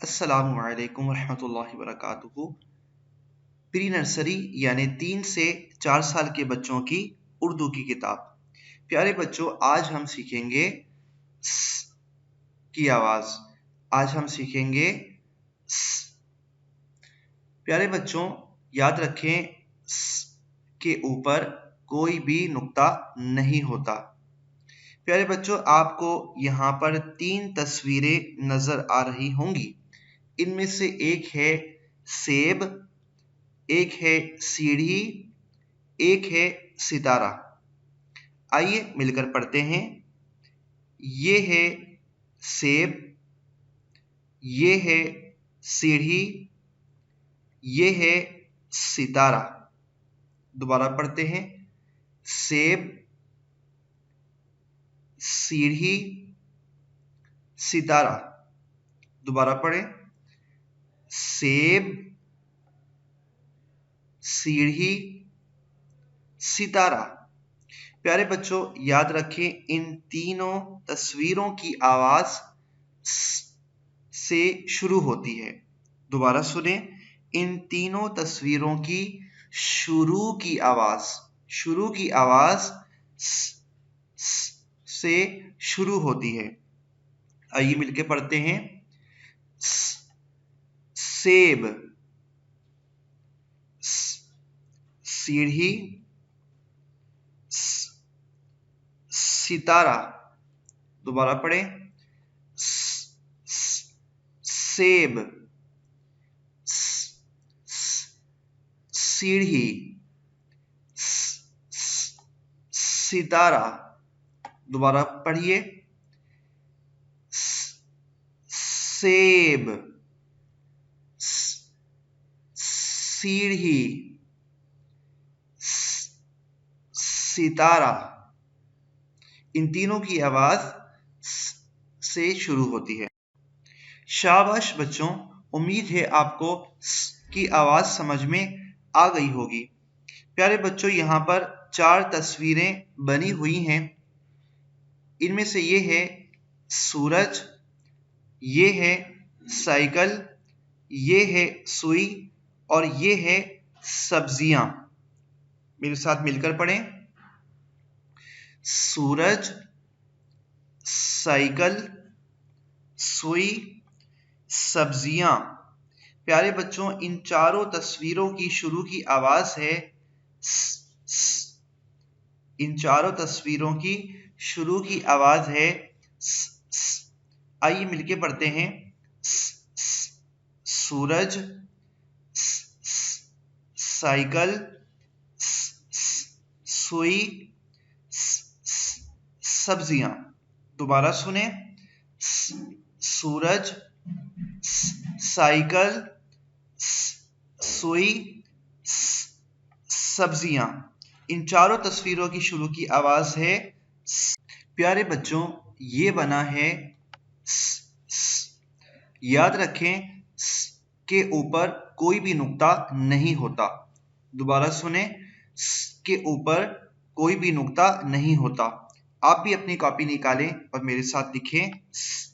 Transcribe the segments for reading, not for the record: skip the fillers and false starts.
अस्सलामुअलैकुम वरहमतुल्लाहि वबरकातुहू। Pre nursery यानी 3 से 4 साल के बच्चों की उर्दू की किताब। प्यारे बच्चों, आज हम सीखेंगे स की आवाज़। आज हम सीखेंगे स। प्यारे बच्चों, याद रखें स के ऊपर कोई भी नुक्ता नहीं होता। प्यारे बच्चों, आपको यहाँ पर 3 तस्वीरें नज़र आ रही होंगी। इनमें से एक है सेब, एक है सीढ़ी, एक है सितारा। आइए मिलकर पढ़ते हैं। ये है सेब, ये है सीढ़ी, ये है सितारा। दोबारा पढ़ते हैं। सेब, सीढ़ी, सितारा। दोबारा पढ़ें। सेब, सीढ़ी, सितारा। प्यारे बच्चों, याद रखें इन तीनों तस्वीरों की आवाज से शुरू होती है। दोबारा सुने। इन तीनों तस्वीरों की शुरू की आवाज से शुरू होती है। आइए मिलके पढ़ते हैं। सेब, सीढ़ी, सितारा। दोबारा पढ़ें। सेब, सीढ़ी, सितारा। दोबारा पढ़िए। सेब, सीढ़ी, सितारा। इन तीनों की आवाज से शुरू होती है। शाबाश बच्चों, उम्मीद है आपको की आवाज समझ में आ गई होगी। प्यारे बच्चों, यहाँ पर 4 तस्वीरें बनी हुई हैं। इनमें से ये है सूरज, ये है साइकिल, ये है सुई और ये है सब्जियां। मेरे साथ मिलकर पढ़ें। सूरज, साइकिल, सुई, सब्जियां। प्यारे बच्चों, इन चारों तस्वीरों की शुरू की आवाज है स। इन चारों तस्वीरों की शुरू की आवाज है स। आइए मिलके पढ़ते हैं। सूरज, साइकिल, सुई, सब्जियां। दोबारा सुने। सूरज, साइकिल, सुई, सब्जियां। इन चारों तस्वीरों की शुरू की आवाज है स। प्यारे बच्चों, ये बना है स। याद रखें स के ऊपर कोई भी नुक्ता नहीं होता। दोबारा सुने। स के ऊपर कोई भी नुक्ता नहीं होता। आप भी अपनी कॉपी निकालें और मेरे साथ लिखें स।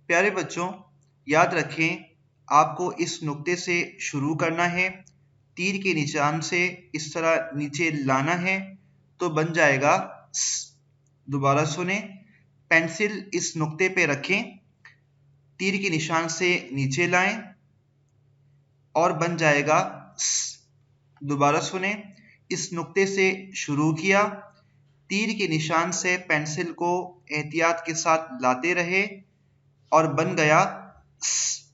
प्यारे बच्चों, याद रखें आपको इस नुक्ते से शुरू करना है, तीर के निशान से इस तरह नीचे लाना है तो बन जाएगा स। दोबारा सुने। पेंसिल इस नुक्ते पे रखें, तीर के निशान से नीचे लाएं और बन जाएगा स। दोबारा सुने। इस नुक्ते से शुरू किया, तीर के निशान से पेंसिल को एहतियात के साथ लाते रहे और बन गया स।